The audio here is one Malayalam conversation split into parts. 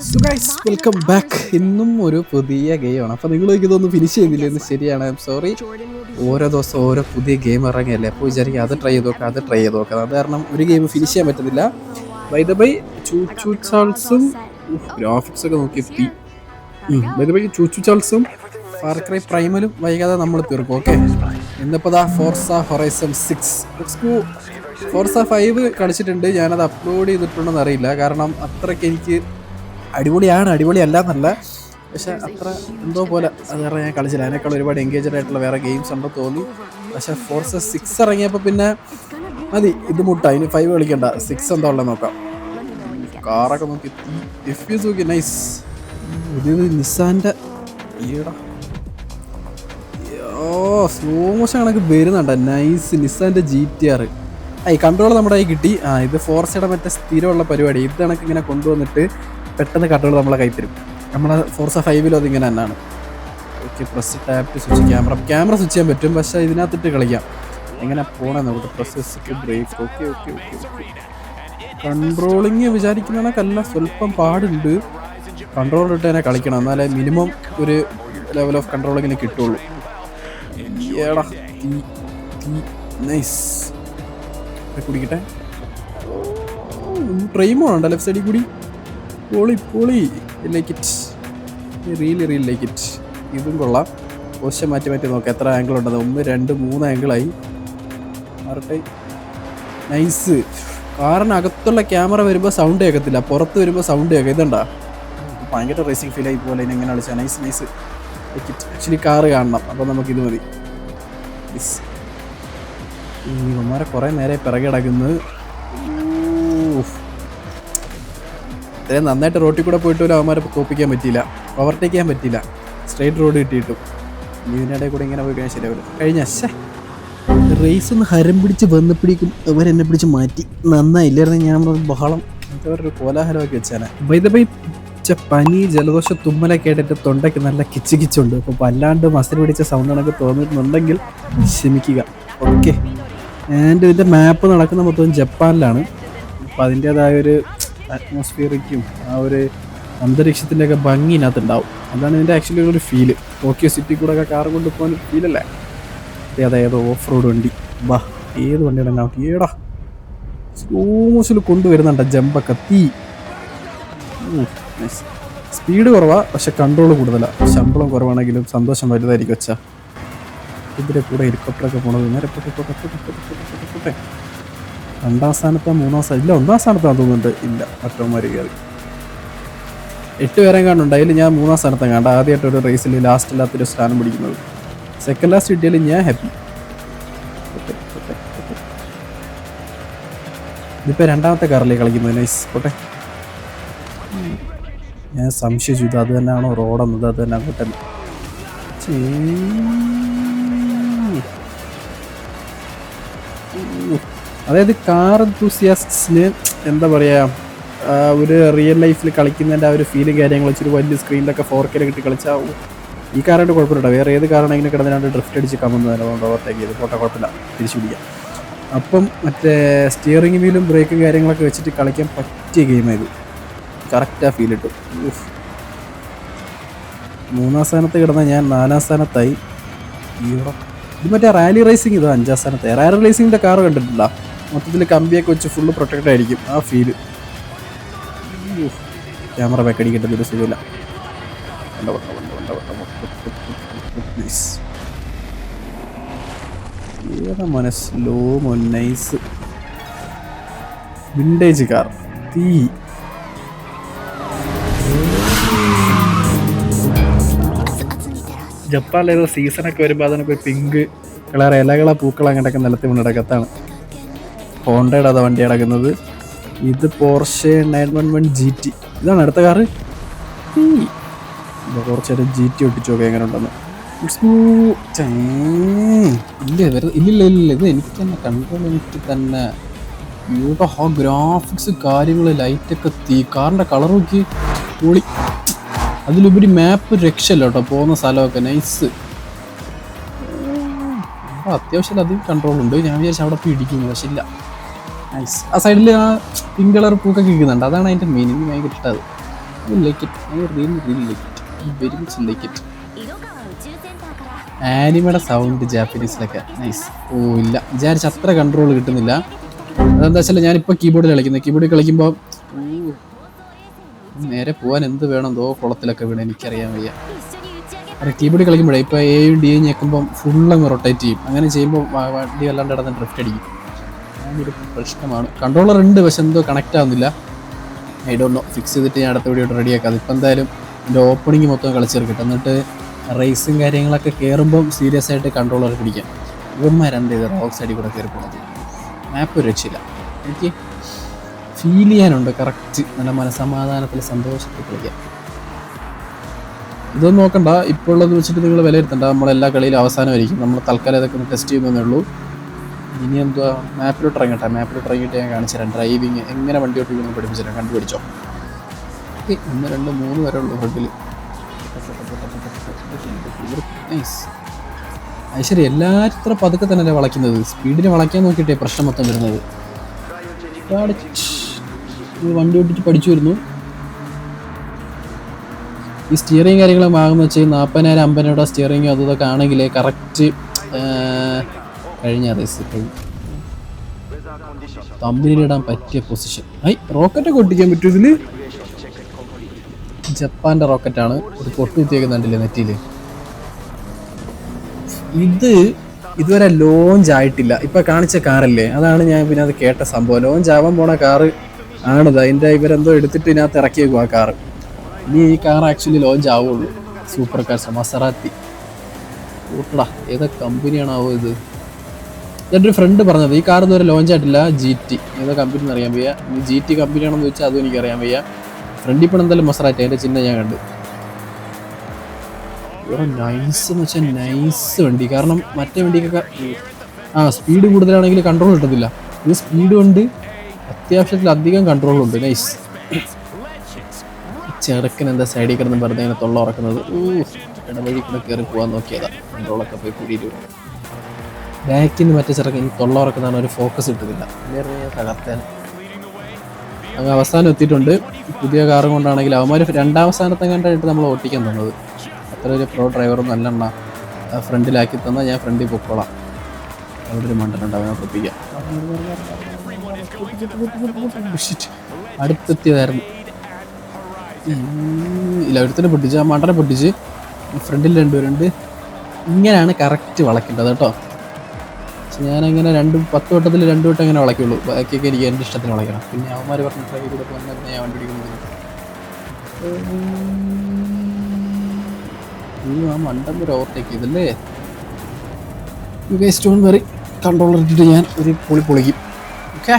So guys welcome back. ഇന്നും ഒരു പുതിയ ഗെയിമാണ്. അപ്പോൾ നിങ്ങൾ ഇതൊന്നും ഫിനിഷ് ചെയ്യുന്നില്ല എന്ന് ശരിയാണ്. സോറി. ഓരോ ദിവസം ഓരോ പുതിയ ഗെയിം ഇറങ്ങിയല്ലേ, അപ്പോൾ വിചാരിക്കും അത് ട്രൈ ചെയ്ത് നോക്കാം, അത് ട്രൈ ചെയ്ത് നോക്കാം. അത് കാരണം ഒരു ഗെയിം ഫിനിഷ് ചെയ്യാൻ പറ്റുന്നില്ല. ബൈ ദ ബൈ ചൂച്ചു ചാൾസും ഗ്രാഫിക്സ് ഒക്കെ നോക്കി എത്തി. ബൈ ദ ബൈ ചൂച്ചു ചാൾസും ഫാർ ക്രൈ പ്രൈമലും വൈകാതെ നമ്മൾ തീർക്കും. ഓക്കെ, ഇന്നിപ്പോൾ ഫോർസ ഹൊറൈസൺ 6 ഫോർസ 5 കളിച്ചിട്ടുണ്ട്. ഞാനത് അപ്ലോഡ് ചെയ്തിട്ടുണ്ടെന്ന് അറിയില്ല, കാരണം അത്രയ്ക്ക് എനിക്ക് അടിപൊളിയല്ല എന്നല്ല, പക്ഷെ അത്ര എന്തോ പോലെ അത് കാരണം ഞാൻ കളിച്ചില്ല. അതിനേക്കാൾ ഒരുപാട് എൻഗേജഡ് ആയിട്ടുള്ള വേറെ ഗെയിംസ് ഉണ്ടോ തോന്നി. പക്ഷെ ഫോർസ 6 ഇറങ്ങിയപ്പോൾ പിന്നെ മതി, ഇത് മുട്ട, ഇനി 5 കളിക്കണ്ട, 6 എന്താ ഉള്ളത് നോക്കാം. കാറൊക്കെ നോക്കി എഫ്യൂസ് നോക്കി, നൈസ്. ഇത് നിസാൻ്റെ ഈടാ സ്ലോ മോഷൻ കണക്ക് വരുന്നുണ്ട്. നൈസ് നിസാൻ്റെ GTR. ഈ കൺട്രോൾ നമ്മുടെ കൈ കിട്ടി. ഇത് ഫോർസയുടെ മറ്റേ സ്ഥിരമുള്ള പരിപാടി. ഇത് കണക്ക് ഇങ്ങനെ കൊണ്ടുവന്നിട്ട് പെട്ടെന്ന് കൺട്രോൾ നമ്മളെ കൈ തരും. നമ്മളെ ഫോർസ 5 അതിങ്ങനെ തന്നെയാണ്. Okay, press tap switch, camera switch ചെയ്യാൻ പറ്റും, പക്ഷേ ഇതിനകത്തിട്ട് കളിക്കാം. എങ്ങനെ പോകണേ നമുക്ക്, press brake. Okay okay okay okay. Controlling വിചാരിക്കുന്ന കണക്കല്ല, സ്വല്പം പാടുണ്ട്. കൺട്രോൾ ഇട്ട് തന്നെ കളിക്കണം, എന്നാലേ മിനിമം ഒരു ലെവൽ ഓഫ് കൺട്രോളിങ്ങിന് കിട്ടുള്ളൂ. ഏടാ നൈസ്. കുടിക്കട്ടെ. ട്രെയിൻ പോകണുണ്ടോ ലെഫ്റ്റ് സൈഡിൽ കൂടി? പൊളി like it, really like it. ഇതും കൊള്ളാം. പോസ്റ്റ് മാറ്റി നോക്കാം എത്ര ആംഗിൾ ഉണ്ടെന്ന്. 1 2 3 ആംഗിളായി. മാറട്ടെ. നൈസ്. കാരണം അകത്തുള്ള ക്യാമറ വരുമ്പോൾ സൗണ്ട് കേൾക്കത്തില്ല, പുറത്ത് വരുമ്പോൾ സൗണ്ട് കേൾക്കാം. ഇതുണ്ടാ ഭയങ്കര റേസിംഗ് ഫീൽ ആയി പോലെ ഇങ്ങനെ കളിച്ചാൽ. Nice like it. Actually car കാണണം, അപ്പോൾ നമുക്കിത് മതി. ഈ ഇവന്മാരെ കുറേ നേരെ പിറകെ കിടക്കുന്നത്. ഇത്രയും നന്നായിട്ട് റോട്ടിൽ കൂടെ പോയിട്ട് പോലും അവന്മാരെ തോപ്പിക്കാൻ പറ്റിയില്ല, ഓവർടേക്ക് ചെയ്യാൻ പറ്റിയില്ല. സ്ട്രേറ്റ് റോഡ് കിട്ടിയിട്ടും ഇതിനിടെ കൂടെ ഇങ്ങനെ പോയി കഴിഞ്ഞാൽ ശരിയാവില്ല. കഴിഞ്ഞ റേസ് ഒന്ന് ഹരം പിടിച്ച് വന്നപ്പോഴേക്കും അവരെന്നെ പിടിച്ച് മാറ്റി. നന്നായില്ലായിരുന്നു. ഞാൻ ബഹളം അവരൊരു കോലാഹലമൊക്കെ വെച്ചാൽ. ബൈ ദ ബൈ പനി ജലദോഷ തുമ്മലൊക്കെ ആയിട്ട് തൊണ്ടയ്ക്ക് നല്ല കിച്ചുണ്ട്. അപ്പോൾ വല്ലാണ്ട് മസിൽ പിടിച്ച സൗണ്ട് കണക്ക് തോന്നുന്നുണ്ടെങ്കിൽ ക്ഷമിക്കുക. ഓക്കെ. ആൻഡ് ഇതിൻ്റെ മാപ്പ് നടക്കുന്ന മൊത്തം ജപ്പാനിലാണ്. അപ്പോൾ അതിൻ്റേതായ ഒരു അറ്റ്മോസ്ഫിയറിക്കും ആ ഒരു അന്തരീക്ഷത്തിൻ്റെയൊക്കെ ഭംഗി ഇതിനകത്തുണ്ടാവും. അതാണ് ഇതിൻ്റെ ആക്ച്വലി ഒരു ഫീല്. ടോക്കിയോ സിറ്റി കൂടെ ഒക്കെ കാർ കൊണ്ട് പോകാൻ ഫീലല്ലേ. അതായത് ഓഫ് റോഡ് വണ്ടി. ബാ, ഏത് വണ്ടിയുടെ ഉണ്ടാവും. ഏടാ സ്ലോ മോഷനിൽ കൊണ്ടുവരുന്നുണ്ട് ജമ്പൊക്കെ. സ്പീഡ് കുറവാണ്, പക്ഷെ കൺട്രോൾ കൂടുതലാണ്. ശമ്പളം കുറവാണെങ്കിലും സന്തോഷം വലുതായിരിക്കും. വെച്ചാൽ ഇതിൻ്റെ കൂടെ ഹെലികോപ്റ്ററൊക്കെ പോണത് നേരെ പോട്ടെ. 2ാം സ്ഥാനത്താ 3ാം സ്ഥാനം ഇല്ല, 1ാം സ്ഥാനത്താന്ന് തോന്നുന്നുണ്ട്. ഇല്ല, മറ്റവന്മാർ കയറി 8 പേരെ കാണുന്നുണ്ട്. അതിൽ ഞാൻ 3ാം സ്ഥാനത്താൻ കണ്ട. ആദ്യമായിട്ടൊരു റേസിൽ ലാസ്റ്റ് ഇല്ലാത്തൊരു സ്ഥാനം പിടിക്കുന്നത്. സെക്കൻഡ് ലാസ്റ്റ് കിട്ടിയാൽ ഞാൻ ഹാപ്പി. ഇതിപ്പോൾ 2ാമത്തെ കാറിലേക്ക് കളിക്കുന്നത്. നൈസ്. പോട്ടെ. ഞാൻ സംശയിച്ചു ഇത് അത് തന്നെയാണോ റോഡെന്നത്. അത് തന്നെ അങ്ങോട്ടല്ല. അതായത് കാർ എന്തൂസിയാസ്റ്റിന് എന്താ പറയുക, ഒരു റിയൽ ലൈഫിൽ കളിക്കുന്നതിൻ്റെ ആ ഒരു ഫീലും കാര്യങ്ങളും വെച്ചൊരു വലിയ സ്ക്രീനിലൊക്കെ 4K കിട്ടി കളിച്ചാൽ ഈ കാറായിട്ട് കുഴപ്പമില്ല. വേറെ ഏത് കാറാണെങ്കിലും കിടന്നിട്ട് ഡ്രിഫ്റ്റ് അടിച്ച് കമ്മുന്നതിന് ഓവർടേക്ക് ചെയ്ത് പോട്ടെ, കുഴപ്പമില്ല, തിരിച്ചു പിടിക്കാം. അപ്പം മറ്റേ സ്റ്റിയറിംഗ് വീലും ബ്രേക്കും കാര്യങ്ങളൊക്കെ വെച്ചിട്ട് കളിക്കാൻ പറ്റിയ ഗെയിമായത്. കറക്റ്റാണ് ഫീൽ കിട്ടും. 3ാം സ്ഥാനത്ത് കിടന്ന ഞാൻ 4ാം സ്ഥാനത്തായി. ഇത് മറ്റേ റാലി റേസിംഗ്. ഇത് 5ാം സ്ഥാനത്തായി. റാലി റേസിങ്ങിൻ്റെ കാർ കണ്ടിട്ടുണ്ടോ? മൊത്തത്തിൽ കമ്പിയൊക്കെ വെച്ച് ഫുള്ള് പ്രൊട്ടക്റ്റഡ് ആയിരിക്കും. ആ ഫീല്. ക്യാമറ ബാക്കടി കിട്ടുന്നൊരു സുഖമില്ല. ഏതാ മോനെ സ്ലോ മോ. Nice vintage car. ജപ്പാനിലേതോ സീസണൊക്കെ വരുമ്പോൾ അതിനൊക്കെ പിങ്ക് കളർ ഇലകളെ പൂക്കൾ അങ്ങോട്ടൊക്കെ നിലത്ത് വീണടക്കത്താണ്. ഹോണ്ടയുടെ അതാ വണ്ടി കിടക്കുന്നത്. ഇത് പോർഷെ 911 GT. ഇതാണ് അടുത്ത കാറ്. കുറച്ചേരം GT ഒട്ടിച്ചു നോക്കാം എങ്ങനെ ഉണ്ടെന്ന്. ഇല്ല ഇത് എനിക്ക് തന്നെ കൺട്രോൾ. എനിക്ക് തന്നെ ഇവിടെ ഗ്രാഫിക്സ് കാര്യങ്ങൾ ലൈറ്റൊക്കെ കാറിൻ്റെ കളർ നോക്കി പൊളി. അതിലുപരി മാപ്പ് രക്ഷല്ല കേട്ടോ, പോകുന്ന സ്ഥലമൊക്കെ നൈസ്. അത്യാവശ്യം അധികം കൺട്രോൾ ഉണ്ട്. ഞാൻ വിചാരിച്ചു അവിടെ പോയി ഇടിക്കുന്നു, പക്ഷെ ഇല്ല. നൈസ്. ആ സൈഡിൽ ആ പിങ്ക് കളർ പൂക്കൊക്കെ ഇരിക്കുന്നുണ്ട്. അതാണ് അതിൻ്റെ മീനിങ്. ഭയങ്കര ഇഷ്ടം. Like it, I really like it, very much like it. ആനിമയുടെ സൗണ്ട് ജാപ്പനീസിലൊക്കെ നൈസ്. ഓ ഇല്ല, വിചാരിച്ച അത്ര കൺട്രോൾ കിട്ടുന്നില്ല. അതെന്താ വെച്ചാൽ ഞാനിപ്പോൾ കീബോർഡിൽ കളിക്കുന്നത്. കീബോർഡിൽ കളിക്കുമ്പോൾ നേരെ പോകാൻ എന്ത് വേണം, എന്തോ കുളത്തിലൊക്കെ വീണ് എനിക്കറിയാൻ വയ്യ. കാരണം കീബോർഡിൽ കളിക്കുമ്പോഴേ ഇപ്പോൾ എയും ഡിയും ഞെക്കുമ്പം ഫുള്ളങ്ങ് റൊട്ടേറ്റ് ചെയ്യും. അങ്ങനെ ചെയ്യുമ്പോൾ വണ്ടി അല്ലാണ്ട് ഇടന്ന് ഡ്രിഫ്റ്റ് അടിക്കും. അതൊരു പ്രശ്നമാണ്. കൺട്രോളർ ഉണ്ട്, പക്ഷെ എന്തോ കണക്റ്റ് ആവുന്നില്ല. I don't know. ഫിക്സ് ചെയ്തിട്ട് ഞാൻ അടുത്ത വീഡിയോ റെഡിയാക്കാം. ഇപ്പം എന്തായാലും എൻ്റെ ഓപ്പണിങ് മൊത്തം കളിച്ചെടുക്കട്ടെ. എന്നിട്ട് റേസും കാര്യങ്ങളൊക്കെ കയറുമ്പം സീരിയസ് ആയിട്ട് കൺട്രോളർ പിടിക്കാം. ഇവന്മാരെന്ത് ചെയ്ത് റോക്ക് സൈഡിൽ കൂടെ കയറി പോകുന്നത് മാപ്പ് ഒരു രക്ഷയില്ല. എനിക്ക് ഫീൽ ചെയ്യാനുണ്ട് കറക്റ്റ്, നല്ല മനസമാധാനത്തിൽ സന്തോഷത്തിൽ കളിക്കാം. ഇതൊന്നും നോക്കണ്ട, ഇപ്പോൾ ഉള്ളത് വെച്ചിട്ട് നിങ്ങൾ വിലയിരുത്തണ്ട. നമ്മളെല്ലാ കളിയിലും അവസാനമായിരിക്കും. നമ്മൾ തൽക്കാലം ഇതൊക്കെ ഒന്ന് ടെസ്റ്റ് ചെയ്യുന്നതേ ഉള്ളൂ. ഇനി എന്തുവാ, മാപ്പിലോട്ട് ഇറങ്ങട്ടെ. മാപ്പിലോട്ട് ഇറങ്ങിയിട്ട് ഞാൻ കാണിച്ചു തരാം ഡ്രൈവിങ് എങ്ങനെ വണ്ടി ഓട്ടിക്കുന്നു പഠിപ്പിച്ചു തരാം. കണ്ടുപിടിച്ചോ. 1 2 3 വരെ ഉള്ളൂ ഫ്രണ്ടിൽ. അത് ശരി, എല്ലാവരും ഇത്ര പതുക്കെ തന്നെയല്ലേ വളയ്ക്കുന്നത്. സ്പീഡിന് വളയ്ക്കാൻ നോക്കിയിട്ടേ പ്രശ്നം മൊത്തം വരുന്നത്. വണ്ടി ഓട്ടിച്ച് പഠിച്ചു വരുന്നു. ഈ സ്റ്റിയറിങ് കാര്യങ്ങളൊക്കെ വാങ്ങുന്ന വെച്ചാൽ 40,000 50,000 സ്റ്റിയറിങ് അതും ഇതൊക്കെ ആണെങ്കിൽ കറക്റ്റ് കഴിഞ്ഞ റേസ് തമ്പിലിടാൻ പറ്റിയ പൊസിഷൻ. റോക്കറ്റൊക്കെ ഒട്ടിക്കാൻ പറ്റും ഇതിൽ. ജപ്പാൻ്റെ റോക്കറ്റാണ്. ഒരു പൊട്ട് കുത്തിയേക്കുന്നുണ്ടല്ലേ നെറ്റിയിൽ. ഇതുവരെ ലോഞ്ച് ആയിട്ടില്ല. ഇപ്പം കാണിച്ച കാറല്ലേ, അതാണ് ഞാൻ പിന്നെ അത് കേട്ട സംഭവം. ലോഞ്ച് ആവാൻ പോണ കാറ് ആണിത്. അതിൻ്റെ ഇവരെന്തോ എടുത്തിട്ട് ഇതിനകത്ത് ഇറക്കിയേക്കും ആ കാറ്. ഇനി ഈ കാർ ആക്ച്വലി ലോഞ്ച് ആവുള്ളൂ. സൂപ്പർ കാർസ് മസറാത്തി കൂട്ടടാ. ഏതൊക്കെ കമ്പനിയാണാവോ ഇത്? എൻ്റെ ഒരു ഫ്രണ്ട് പറഞ്ഞത് ഈ കാർ ഇതുവരെ ലോഞ്ച് ആയിട്ടില്ല. GT ഏതോ കമ്പനി എന്ന് അറിയാൻ വയ്യ. ഇനി GT കമ്പനിയാണെന്ന് ചോദിച്ചാൽ അതും എനിക്കറിയാൻ വയ്യ. ഫ്രണ്ട് ഇപ്പോൾ എന്തായാലും മസറാറ്റി, അതിൻ്റെ ചിഹ്നം ഞാൻ കണ്ട്. നൈസ് എന്ന് വെച്ചാൽ നൈസ് വണ്ടി. കാരണം മറ്റേ വണ്ടിക്കൊക്കെ സ്പീഡ് കൂടുതലാണെങ്കിൽ കൺട്രോൾ കിട്ടത്തില്ല. ഇത് സ്പീഡ് കൊണ്ട് അത്യാവശ്യത്തിലധികം കൺട്രോളുണ്ട്. നൈസ്. ചെറുക്കൻ എന്താ സൈഡിൽ കിടന്ന് വെറുതെ ഇങ്ങനെ തൊള്ള ഉറക്കുന്നത്. ഇടവഴി കൂടെ കയറി പോകാൻ നോക്കിയതാ. കൺട്രോളൊക്കെ പോയി കൂടിയിട്ട് ബാക്കിൽ നിന്ന് മറ്റേ ചെറുക്കൻ തൊള്ള ഉറക്കുന്നതാണ്. ഒരു ഫോക്കസ് കിട്ടുന്നില്ല. വേറെ തകർത്താൻ അങ്ങ് അവസാനം എത്തിയിട്ടുണ്ട്. പുതിയ കാറും കൊണ്ടാണെങ്കിൽ അവന്മാർ രണ്ടാമസ്ഥാനത്തെ കണ്ടായിട്ട് നമ്മൾ ഓട്ടിക്കാൻ തന്നത്. അത്ര ഒരു പ്രോ ഡ്രൈവറൊന്നും അല്ലെണ്ണ. ഫ്രണ്ടിലാക്കി തന്നാൽ ഞാൻ ഫ്രണ്ടിൽ പൊക്കോളാം. അവിടെ ഒരു മണ്ടനുണ്ട്, അവനെ പൊട്ടിക്കാം. അടുത്തെത്തിയതായിരുന്നു. ഇല്ല, ഒരുത്തനെ പൊട്ടിച്ച്, ആ മണ്ടനെ പൊട്ടിച്ച്. ഫ്രണ്ടിൽ 2 പേരുണ്ട്. ഇങ്ങനെയാണ് കറക്റ്റ് വളയ്ക്കേണ്ടത് കേട്ടോ. പക്ഷെ ഞാനങ്ങനെ 10 വട്ടത്തിൽ 2 വട്ടം അങ്ങനെ വളയ്ക്കുള്ളൂ. ബാക്കിയൊക്കെ എനിക്ക് എൻ്റെ ഇഷ്ടത്തിന് വളയ്ക്കണം. പിന്നെ അവന്മാർ പറഞ്ഞ ട്രൈ കൂടെ പോകുന്ന ഞാൻ വണ്ടി പിടിക്കുന്നത്. ആ മണ്ടം ഒരു ഓവർടേക്ക് ചെയ്തല്ലേ. സ്റ്റോൺ വെറി കൺട്രോളർ ഇട്ടിട്ട് ഞാൻ ഒരു പൊളിക്കും. ഓക്കെ,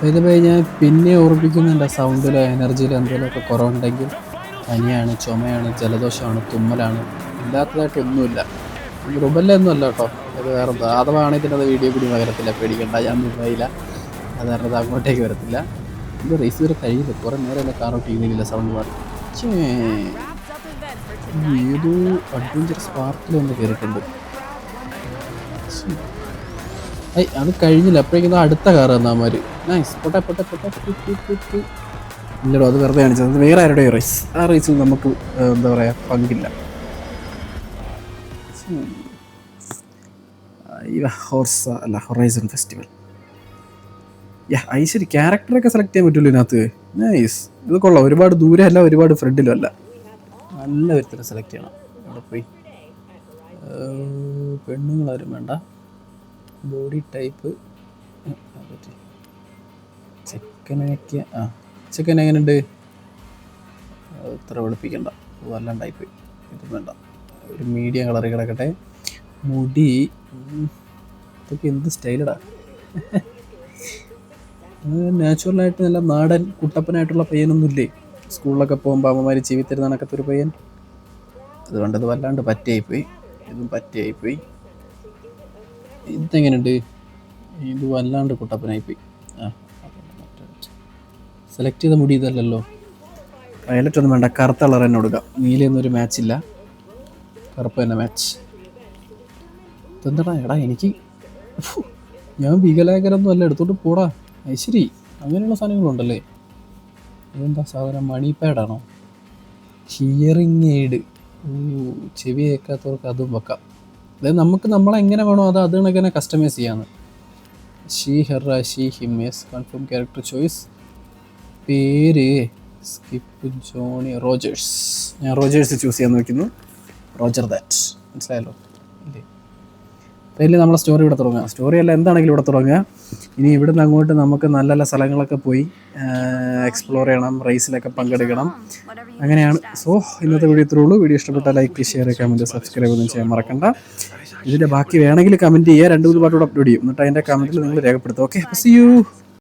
അതുപോലെ ഞാൻ പിന്നെ ഓർമ്മിക്കുന്നുണ്ട് സൗണ്ടിലോ എനർജിയിലോ എന്തെങ്കിലുമൊക്കെ കുറവുണ്ടെങ്കിൽ പനിയാണ്, ചുമയാണ്, ജലദോഷമാണ്, തുമ്മലാണ്. ഇല്ലാത്തതായിട്ടൊന്നുമില്ല. റുബല്ലൊന്നും അല്ല കേട്ടോ. അത് വേറെ എന്താ, അഥവാ ആണെങ്കിൽ അത് വീഡിയോ കൂടി പകരത്തില്ല. പേടിക്കണ്ട, ഞാൻ മുമ്പയില്ല. അത് കാരണം അത് അങ്ങോട്ടേക്ക് വരത്തില്ല. ഇത് റേസ് വരെ കഴിയില്ല. കുറേ നേരം കാറോട്ട് ചെയ്യുന്നില്ല സൗണ്ട് പാട്. ഏതോ അഡ്വഞ്ചറസ് പാർക്കിൽ ഒന്ന് കയറിയിട്ടുണ്ട്. അത് കഴിഞ്ഞില്ല. അപ്പോഴേക്കും അടുത്ത കാർ തന്നാമാര്. നൈസ്. ഇല്ലടോ, അത് വെറുതെ കാണിച്ചത്. അത് വേറെ ആരുടെയോ റേസ്. ആ റേസിൽ നമുക്ക് എന്താ പറയുക പങ്കില്ല. ഹോർസ അല്ല, ഹൊറൈസൺ ഫെസ്റ്റിവൽ. ശരി, ക്യാരക്ടറൊക്കെ സെലക്ട് ചെയ്യാൻ പറ്റുമല്ലോ ഇതിനകത്ത്. നൈസ്. ഇത് കൊള്ളാം. ഒരുപാട് ദൂരം അല്ല, ഒരുപാട് ഫ്രണ്ടിലും അല്ല. നല്ല ഒരുത്തരം സെലക്ട് ചെയ്യണം. അവിടെ പോയി പെണ്ണുങ്ങളാരും വേണ്ട. ബോഡി ടൈപ്പ് ചെക്കനൊക്കെ ചെക്കൻ എങ്ങനെയുണ്ട്? ഇത്ര വെളുപ്പിക്കണ്ട, വല്ലാണ്ട് ടൈപ്പ്. ഇത് വേണ്ട, ഒരു മീഡിയം കളറിൽ കിടക്കട്ടെ. മുടി ഇതൊക്കെ എന്ത് സ്റ്റൈലടാ. നാച്ചുറലായിട്ട് നല്ല നാടൻ കുട്ടപ്പനായിട്ടുള്ള പയ്യനൊന്നും ഇല്ലേ? സ്കൂളിലൊക്കെ പോകുമ്പോൾ അമ്മമാർ ജീവിതത്തിരുന്ന കണക്കത്തെ ഒരു പയ്യൻ. അതുകൊണ്ട് അത് വല്ലാണ്ട് പറ്റിയായിപ്പോയി. ഇതും പറ്റിയായിപ്പോയി. ഇതെങ്ങനെയുണ്ട്? ഇത് വല്ലാണ്ട് കുട്ടപ്പനായിപ്പോയി. സെലക്ട് ചെയ്ത മുടി ഇതല്ലല്ലോ. വയലറ്റ് ഒന്നും വേണ്ട, കറുത്ത കളർ തന്നെ കൊടുക്കാം. നീലയൊന്നും ഒരു മാച്ചില്ല, കറുപ്പ് തന്നെ മാച്ച്. ഇതെന്താടാ എടാ, എനിക്ക് ഞാൻ വികലാംഗരൊന്നും അല്ല, എടുത്തോട്ട് പോടാ. ശരി, അങ്ങനെയുള്ള സാധനങ്ങളുണ്ടല്ലേ. ഇതെന്താ സാധനം? മണി പാഡാണോ? Hearing aid. ചെവി കേൾക്കാത്തവർക്ക് അതും വെക്കാം. അതായത് നമുക്ക് നമ്മളെങ്ങനെ വേണോ അത് കണക്കിനെ കസ്റ്റമൈസ് ചെയ്യാന്ന്. She her, she him. Yes, confirm character choice. പേര് സ്കിപ്പ് ജോണി റോജേഴ്സ്. ഞാൻ റോജേഴ്സ് ചൂസ് ചെയ്യാൻ നോക്കുന്നു. Roger that. മനസ്സിലായല്ലോ ഇല്ലേ? അതിൽ നമ്മളെ സ്റ്റോറി ഇവിടെ തുടങ്ങുക. സ്റ്റോറി അല്ല എന്താണെങ്കിലും ഇവിടെ തുടങ്ങുക. ഇനി ഇവിടുന്ന് അങ്ങോട്ട് നമുക്ക് നല്ല നല്ല സ്ഥലങ്ങളൊക്കെ പോയി എക്സ്പ്ലോർ ചെയ്യണം, റേസിലൊക്കെ പങ്കെടുക്കണം. അങ്ങനെയാണ്. സോ ഇന്നത്തെ വീഡിയോ ഇത്രേ ഉള്ളൂ. വീഡിയോ ഇഷ്ടപ്പെട്ടാൽ ലൈക്ക്, ഷെയർ, കമൻറ്റ്, സബ്സ്ക്രൈബ് ഒന്നും ചെയ്യാൻ മറക്കണ്ട. ഇതിൻ്റെ ബാക്കി വേണമെങ്കിൽ കമൻറ്റ് ചെയ്യുക. 2-3 പാട്ടോടെ അപ്ലോഡ് ചെയ്യും. എന്നിട്ട് അതിൻ്റെ കമൻറ്റിൽ നിങ്ങൾ രേഖപ്പെടുത്തുക. Okay, see U.